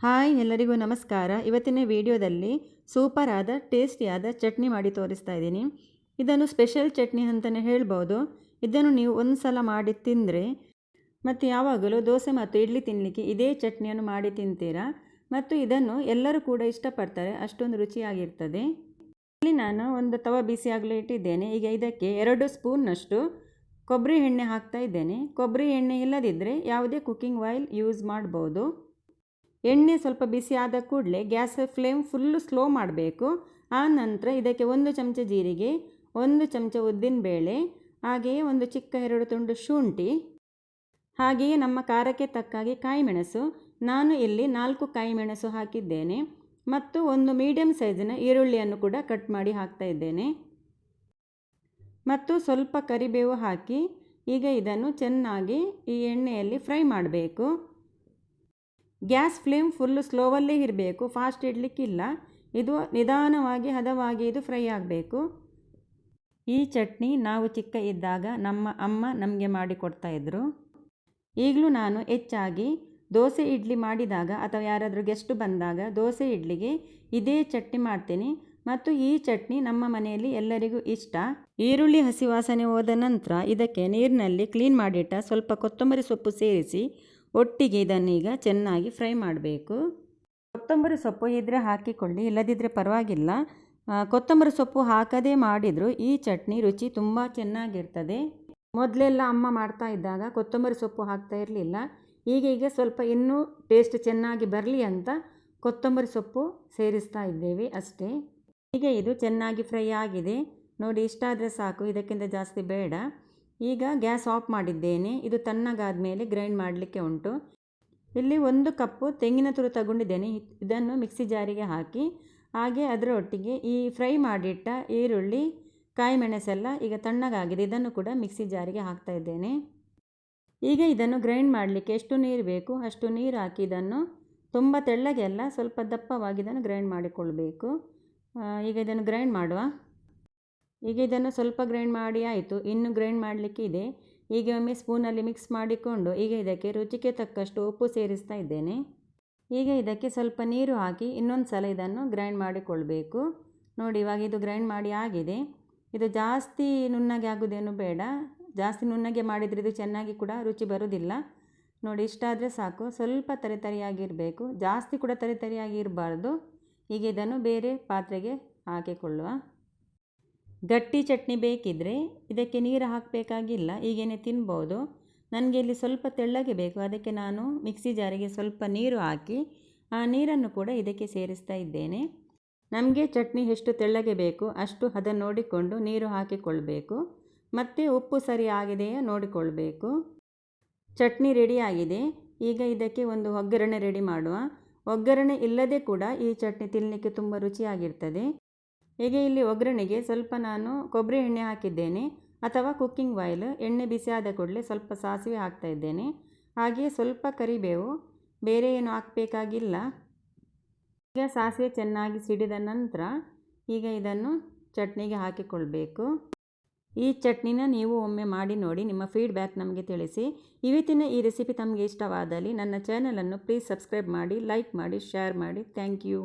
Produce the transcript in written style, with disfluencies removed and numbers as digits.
Hi ಎಲ್ಲರಿಗೂ ನಮಸ್ಕಾರ. ಇವತ್ತಿನ ವಿಡಿಯೋದಲ್ಲಿ ಸೂಪರ್ ಆದ ಟೇಸ್ಟಿಯಾದ ಚಟ್ನಿ ಮಾಡಿ ತೋರಿಸ್ತಾ ಇದ್ದೀನಿ. ಇದನ್ನು ಸ್ಪೆಷಲ್ ಚಟ್ನಿ ಅಂತಲೇ ಹೇಳ್ಬೋದು. ಇದನ್ನು ನೀವು ಒಂದು ಸಲ ಮಾಡಿ ತಿಂದರೆ ಮತ್ತು ಯಾವಾಗಲೂ ದೋಸೆ ಮತ್ತು ಇಡ್ಲಿ ತಿನ್ನಲಿಕ್ಕೆ ಇದೇ ಚಟ್ನಿಯನ್ನು ಮಾಡಿ ತಿಂತೀರಾ. ಮತ್ತು ಇದನ್ನು ಎಲ್ಲರೂ ಕೂಡ ಇಷ್ಟಪಡ್ತಾರೆ, ಅಷ್ಟೊಂದು ರುಚಿಯಾಗಿರ್ತದೆ. ಇಲ್ಲಿ ನಾನು ಒಂದು ತವ ಬಿಸಿ ಆಗಲು ಇಟ್ಟಿದ್ದೇನೆ. ಈಗ ಇದಕ್ಕೆ 2 ಸ್ಪೂನ್ನಷ್ಟು ಕೊಬ್ಬರಿ ಎಣ್ಣೆ ಹಾಕ್ತಾ ಇದ್ದೇನೆ. ಕೊಬ್ಬರಿ ಎಣ್ಣೆ ಇಲ್ಲದಿದ್ದರೆ ಯಾವುದೇ ಕುಕ್ಕಿಂಗ್ ಆಯಿಲ್ ಯೂಸ್ ಮಾಡ್ಬೋದು. ಎಣ್ಣೆ ಸ್ವಲ್ಪ ಬಿಸಿ ಆದ ಕೂಡಲೇ ಗ್ಯಾಸ್ ಫ್ಲೇಮ್ ಫುಲ್ಲು ಸ್ಲೋ ಮಾಡಬೇಕು. ಆ ನಂತರ ಇದಕ್ಕೆ 1 ಚಮಚ ಜೀರಿಗೆ, 1 ಚಮಚ ಉದ್ದಿನಬೇಳೆ, ಹಾಗೆಯೇ ಒಂದು ಚಿಕ್ಕ 2 ತುಂಡು ಶುಂಠಿ, ಹಾಗೆಯೇ ನಮ್ಮ ಖಾರಕ್ಕೆ ತಕ್ಕಾಗಿ ಕಾಯಿಮೆಣಸು. ನಾನು ಇಲ್ಲಿ 4 ಕಾಯಿಮೆಣಸು ಹಾಕಿದ್ದೇನೆ ಮತ್ತು ಒಂದು ಮೀಡಿಯಮ್ ಸೈಜಿನ ಈರುಳ್ಳಿಯನ್ನು ಕೂಡ ಕಟ್ ಮಾಡಿ ಹಾಕ್ತಾ ಇದ್ದೇನೆ ಮತ್ತು ಸ್ವಲ್ಪ ಕರಿಬೇವು ಹಾಕಿ ಈಗ ಇದನ್ನು ಚೆನ್ನಾಗಿ ಈ ಎಣ್ಣೆಯಲ್ಲಿ ಫ್ರೈ ಮಾಡಬೇಕು. ಗ್ಯಾಸ್ ಫ್ಲೇಮ್ ಫುಲ್ಲು ಸ್ಲೋವಲ್ಲೇ ಇರಬೇಕು, ಫಾಸ್ಟ್ ಇಡಲಿಕ್ಕಿಲ್ಲ. ಇದು ನಿಧಾನವಾಗಿ ಹದವಾಗಿ ಇದು ಫ್ರೈ ಆಗಬೇಕು. ಈ ಚಟ್ನಿ ನಾವು ಚಿಕ್ಕ ಇದ್ದಾಗ ನಮ್ಮ ಅಮ್ಮ ನಮಗೆ ಮಾಡಿಕೊಡ್ತಾಯಿದ್ರು. ಈಗಲೂ ನಾನು ಹೆಚ್ಚಾಗಿ ದೋಸೆ ಇಡ್ಲಿ ಮಾಡಿದಾಗ ಅಥವಾ ಯಾರಾದರೂ ಗೆಸ್ಟ್ ಬಂದಾಗ ದೋಸೆ ಇಡ್ಲಿಗೆ ಇದೇ ಚಟ್ನಿ ಮಾಡ್ತೀನಿ ಮತ್ತು ಈ ಚಟ್ನಿ ನಮ್ಮ ಮನೆಯಲ್ಲಿ ಎಲ್ಲರಿಗೂ ಇಷ್ಟ. ಈರುಳ್ಳಿ ಹಸಿ ವಾಸನೆ ಹೋದ ನಂತರ ಇದಕ್ಕೆ ನೀರಿನಲ್ಲಿ ಕ್ಲೀನ್ ಮಾಡಿಟ್ಟ ಸ್ವಲ್ಪ ಕೊತ್ತಂಬರಿ ಸೊಪ್ಪು ಸೇರಿಸಿ ಒಟ್ಟಿಗೆ ಇದನ್ನೀಗ ಚೆನ್ನಾಗಿ ಫ್ರೈ ಮಾಡಬೇಕು. ಕೊತ್ತಂಬರಿ ಸೊಪ್ಪು ಇದ್ದರೆ ಹಾಕಿಕೊಳ್ಳಿ, ಇಲ್ಲದಿದ್ದರೆ ಪರವಾಗಿಲ್ಲ. ಕೊತ್ತಂಬರಿ ಸೊಪ್ಪು ಹಾಕದೇ ಮಾಡಿದರೂ ಈ ಚಟ್ನಿ ರುಚಿ ತುಂಬ ಚೆನ್ನಾಗಿರ್ತದೆ. ಮೊದಲೆಲ್ಲ ಅಮ್ಮ ಮಾಡ್ತಾ ಇದ್ದಾಗ ಕೊತ್ತಂಬರಿ ಸೊಪ್ಪು ಹಾಕ್ತಾ ಇರಲಿಲ್ಲ. ಈಗ ಸ್ವಲ್ಪ ಇನ್ನೂ ಟೇಸ್ಟ್ ಚೆನ್ನಾಗಿ ಬರಲಿ ಅಂತ ಕೊತ್ತಂಬರಿ ಸೊಪ್ಪು ಸೇರಿಸ್ತಾ ಇದ್ದೇವೆ ಅಷ್ಟೇ. ಈಗ ಇದು ಚೆನ್ನಾಗಿ ಫ್ರೈ ಆಗಿದೆ ನೋಡಿ, ಇಷ್ಟಾದರೆ ಸಾಕು, ಇದಕ್ಕಿಂತ ಜಾಸ್ತಿ ಬೇಡ. ಈಗ ಗ್ಯಾಸ್ ಆಫ್ ಮಾಡಿದ್ದೇನೆ. ಇದು ತಣ್ಣಗಾದ ಮೇಲೆ ಗ್ರೈಂಡ್ ಮಾಡಲಿಕ್ಕೆ ಉಂಟು. ಇಲ್ಲಿ 1 ಕಪ್ಪು ತೆಂಗಿನ ತುರಿ ತಗೊಂಡಿದ್ದೇನೆ. ಇದನ್ನು ಮಿಕ್ಸಿ ಜಾರಿಗೆ ಹಾಕಿ ಹಾಗೆ ಅದರ ಒಟ್ಟಿಗೆ ಈ ಫ್ರೈ ಮಾಡಿಟ್ಟ ಈರುಳ್ಳಿ, ಕಾಯಿಮೆಣಸೆಲ್ಲ ಈಗ ತಣ್ಣಗಾಗಿದೆ, ಇದನ್ನು ಕೂಡ ಮಿಕ್ಸಿ ಜಾರಿಗೆ ಹಾಕ್ತಾ ಇದ್ದೇನೆ. ಈಗ ಇದನ್ನು ಗ್ರೈಂಡ್ ಮಾಡಲಿಕ್ಕೆ ಎಷ್ಟು ನೀರು ಬೇಕು ಅಷ್ಟು ನೀರು ಹಾಕಿ ಇದನ್ನು ತುಂಬ ತೆಳ್ಳಗೆಲ್ಲ ಸ್ವಲ್ಪ ದಪ್ಪವಾಗಿ ಇದನ್ನು ಗ್ರೈಂಡ್ ಮಾಡಿಕೊಳ್ಬೇಕು. ಈಗ ಇದನ್ನು ಗ್ರೈಂಡ್ ಮಾಡುವ. ಈಗ ಇದನ್ನು ಸ್ವಲ್ಪ ಗ್ರೈಂಡ್ ಮಾಡಿ ಆಯಿತು, ಇನ್ನು ಗ್ರೈಂಡ್ ಮಾಡಲಿಕ್ಕೆ ಇದೆ. ಈಗ ಒಮ್ಮೆ ಸ್ಪೂನಲ್ಲಿ ಮಿಕ್ಸ್ ಮಾಡಿಕೊಂಡು ಈಗ ಇದಕ್ಕೆ ರುಚಿಗೆ ತಕ್ಕಷ್ಟು ಉಪ್ಪು ಸೇರಿಸ್ತಾ ಇದ್ದೇನೆ. ಈಗ ಇದಕ್ಕೆ ಸ್ವಲ್ಪ ನೀರು ಹಾಕಿ ಇನ್ನೊಂದು ಸಲ ಇದನ್ನು ಗ್ರೈಂಡ್ ಮಾಡಿಕೊಳ್ಬೇಕು. ನೋಡಿ, ಇವಾಗ ಇದು ಗ್ರೈಂಡ್ ಮಾಡಿ ಆಗಿದೆ. ಇದು ಜಾಸ್ತಿ ನುಣ್ಣಗೆ ಆಗೋದೇನು ಬೇಡ, ಜಾಸ್ತಿ ನುಣ್ಣಗೆ ಮಾಡಿದರೆ ಇದು ಚೆನ್ನಾಗಿ ಕೂಡ ರುಚಿ ಬರೋದಿಲ್ಲ. ನೋಡಿ, ಇಷ್ಟಾದರೆ ಸಾಕು. ಸ್ವಲ್ಪ ತರಿತರಿಯಾಗಿರಬೇಕು, ಜಾಸ್ತಿ ಕೂಡ ತರಿತರಿಯಾಗಿ ಇರಬಾರ್ದು. ಈಗ ಇದನ್ನು ಬೇರೆ ಪಾತ್ರೆಗೆ ಹಾಕಿಕೊಳ್ಳುವ. ಗಟ್ಟಿ ಚಟ್ನಿ ಬೇಕಿದ್ದರೆ ಇದಕ್ಕೆ ನೀರು ಹಾಕಬೇಕಾಗಿಲ್ಲ, ಹೀಗೇನೆ ತಿನ್ಬೋದು. ನನಗೆ ಇಲ್ಲಿ ಸ್ವಲ್ಪ ತೆಳ್ಳಗೆ ಬೇಕು, ಅದಕ್ಕೆ ನಾನು ಮಿಕ್ಸಿ ಜಾರಿಗೆ ಸ್ವಲ್ಪ ನೀರು ಹಾಕಿ ಆ ನೀರನ್ನು ಕೂಡ ಇದಕ್ಕೆ ಸೇರಿಸ್ತಾ ಇದ್ದೇನೆ. ನಮಗೆ ಚಟ್ನಿ ಎಷ್ಟು ತೆಳ್ಳಗೆ ಬೇಕು ಅಷ್ಟು ಹದ ನೋಡಿಕೊಂಡು ನೀರು ಹಾಕಿಕೊಳ್ಬೇಕು ಮತ್ತು ಉಪ್ಪು ಸರಿ ಆಗಿದೆಯಾ ನೋಡಿಕೊಳ್ಬೇಕು. ಚಟ್ನಿ ರೆಡಿಯಾಗಿದೆ. ಈಗ ಇದಕ್ಕೆ ಒಂದು ಒಗ್ಗರಣೆ ರೆಡಿ ಮಾಡುವ. ಒಗ್ಗರಣೆ ಇಲ್ಲದೆ ಕೂಡ ಈ ಚಟ್ನಿ ತಿನ್ನಲಿಕ್ಕೆ ತುಂಬ ರುಚಿಯಾಗಿರ್ತದೆ. ಹೀಗೆ ಇಲ್ಲಿ ಒಗ್ಗರಣೆಗೆ ಸ್ವಲ್ಪ ನಾನು ಕೊಬ್ಬರಿ ಎಣ್ಣೆ ಹಾಕಿದ್ದೇನೆ ಅಥವಾ ಕುಕ್ಕಿಂಗ್ ಆಯಿಲ್. ಎಣ್ಣೆ ಬಿಸಿ ಆದ ಕೂಡಲೇ ಸ್ವಲ್ಪ ಸಾಸಿವೆ ಹಾಕ್ತಾ ಇದ್ದೇನೆ, ಹಾಗೆಯೇ ಸ್ವಲ್ಪ ಕರಿಬೇವು, ಬೇರೆ ಏನು ಹಾಕಬೇಕಾಗಿಲ್ಲ. ಈಗ ಸಾಸಿವೆ ಚೆನ್ನಾಗಿ ಸಿಡಿದ ನಂತರ ಈಗ ಇದನ್ನು ಚಟ್ನಿಗೆ ಹಾಕಿಕೊಳ್ಬೇಕು. ಈ ಚಟ್ನಿನ ನೀವು ಒಮ್ಮೆ ಮಾಡಿ ನೋಡಿ, ನಿಮ್ಮ ಫೀಡ್ಬ್ಯಾಕ್ ನಮಗೆ ತಿಳಿಸಿ. ಇವತ್ತಿನ ಈ ರೆಸಿಪಿ ತಮಗೆ ಇಷ್ಟವಾದಲ್ಲಿ ನನ್ನ ಚಾನಲನ್ನು ಪ್ಲೀಸ್ ಸಬ್ಸ್ಕ್ರೈಬ್ ಮಾಡಿ, ಲೈಕ್ ಮಾಡಿ, ಶೇರ್ ಮಾಡಿ. Thank you.